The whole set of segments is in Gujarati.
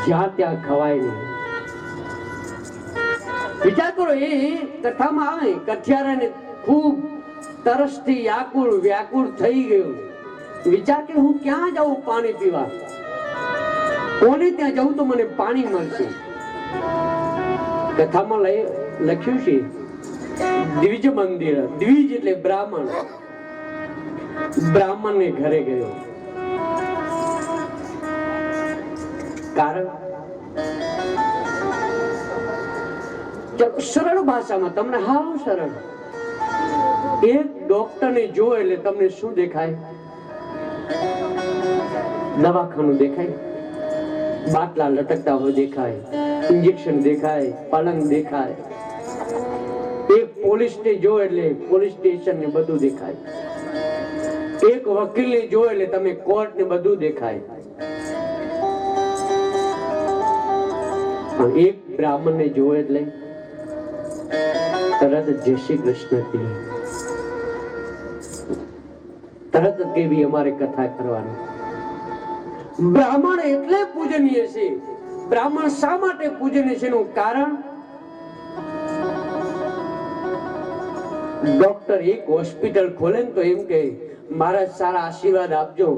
જ્યાં ત્યાં ખવાય નહીં. વિચાર કરો, એ કથામાં આવે કઠિયારાને ખૂબ તરસથી વ્યાકુળ વ્યાકુળ થઈ ગયું. વિચાર કે હું ક્યાં જાઉં પાણી પીવા, કોને ત્યાં જાઉં તો મને પાણી મળશે. કથામાં લખ્યું છે દ્વિજ મંદિર. દ્વિજ એટલે બ્રાહ્મણ. બ્રાહ્મણ ને ઘરે ગયો. કારણ સરળ ભાષામાં તમને હાવ સરળ. એક ડોક્ટર ને જો એટલે તમને શું દેખાય? દવાખાનું દેખાય, બાટલા લટકતા હોય દેખાય, ઇન્જેક્શન દેખાય, પલંગ દેખાય. એક પોલીસ ને જો એટલે પોલીસ સ્ટેશન ને બધું દેખાય. એક વકીલ ને જો એટલે તમે કોર્ટ ને બધું દેખાય. પણ એક બ્રાહ્મણ ને જો એટલે તરત જય શ્રી કૃષ્ણ કહે, તરત કેવી અમારે કથા કરવાની. બ્રાહ્મણ એટલે પૂજનીય છે. બ્રાહ્મણ શા માટે પૂજનીય છે એનું કારણ, ડોક્ટર એક હોસ્પિટલ ખોલે ને તો એમ કે મારા સારા આશીર્વાદ આપજો,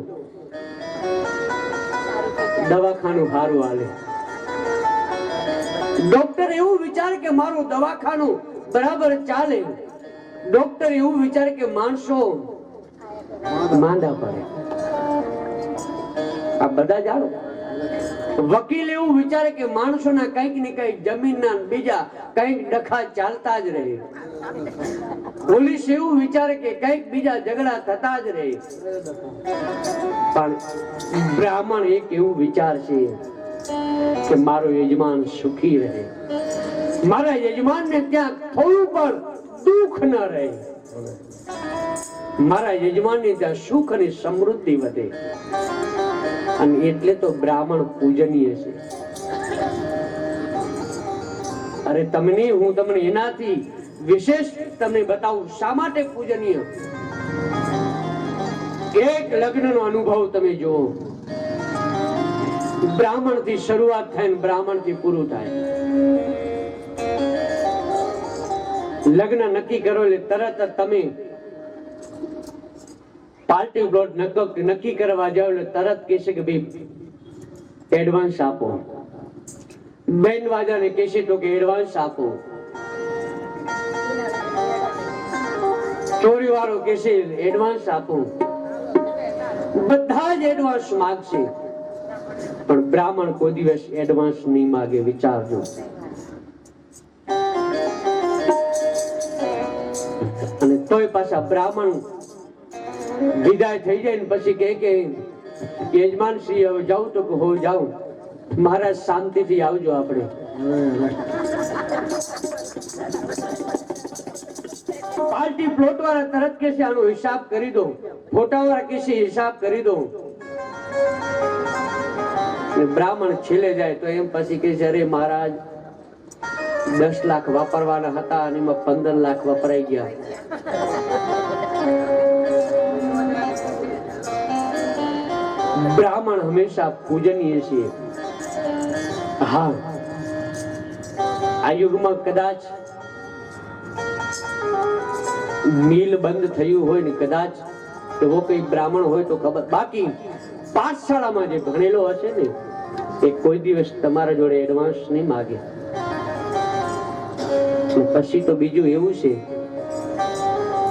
દવાખાનું સારું હાલે. ડોક્ટર એવું વિચારે કે મારું દવાખાનું બરાબર ચાલે. ડોક્ટર એવું વિચારે કે માણસો માંદા પડે. આ બધા જાણો. વકીલ એવું વિચારે કે માણસોના કઈક ને કઈક જમીનના બીજા કઈક ડખા ચાલતા જ રહે. પોલીસ એવું વિચારે કે કઈક બીજા ઝઘડા થતા જ રહે. પણ બ્રાહ્મણ એક એવું વિચાર છે કે મારો યજમાન સુખી રહે, મારા યજમાનને ત્યાં થોડું પણ દુઃખ ન રહે, મારા યજમાનને ત્યાં સુખ અને સમૃદ્ધિ વધે. અને એટલે તો બ્રાહ્મણ પૂજનીય છે. અરે તમને હું તમને એનાથી વિશેષ તમને બતાવું શા માટે પૂજનીય. એક લગ્નનો અનુભવ તમે જુઓ. બ્રાહ્મણ થી શરૂઆત થાય ને બ્રાહ્મણ થી પૂરું થાય. લગ્ન નક્કી કરો એટલે તરત જ તમે પાર્ટી પ્લોટ નક્કી કરવા જાવ એટલે તરત કહેશે કે ભાઈ એડવાન્સ આપો. બેન્ડ વાજાને કહેશે તો કે એડવાન્સ આપો. ચોરી વાળો કહેશે એડવાન્સ આપો. બધા જ એડવાન્સ માંગશે. પણ બ્રાહ્મણ કોઈ દિવસ એડવાન્સ નહીં માગે. વિચારજો. અને તોય પાછા બ્રાહ્મણ વિદાય થઈ જાય ને પછી કે યજમાન શ્રી હવે જાઉં તો હો જાઉં, મહારાજ શાંતિથી આવજો. આપણે પાર્ટી પ્લોટ વાળા તરત કે છે આનો હિસાબ કરી દો, ફોટા વાળા કે છે હિસાબ કરી દો. બ્રાહ્મણ છેલ્લે જાય તો એમ પછી કે છે અરે મહારાજ 10 લાખ વાપરવાના હતા અને એમાં 15 લાખ વપરાઈ ગયા. બ્રાહ્મણ હંમેશા પૂજનીય છે. હા, આ યુગમાં કદાચ મિલ બંધ થયું હોય ને કદાચ એવો કઈ બ્રાહ્મણ હોય તો ખબર. બાકી પાઠશાળામાં જે ભણેલો હશે ને એ કોઈ દિવસ તમારા જોડે એડવાન્સ નહીં માગે. પછી તો બીજું એવું છે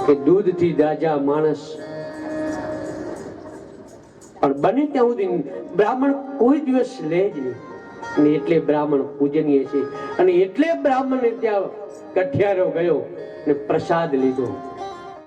કે દૂધથી દાજા માણસ. પણ બને ત્યાં સુધી બ્રાહ્મણ કોઈ દિવસ લે જ નહીં. અને એટલે બ્રાહ્મણ પૂજનીય છે. અને એટલે બ્રાહ્મણ ને ત્યાં કઠિયારો ગયો ને પ્રસાદ લીધો.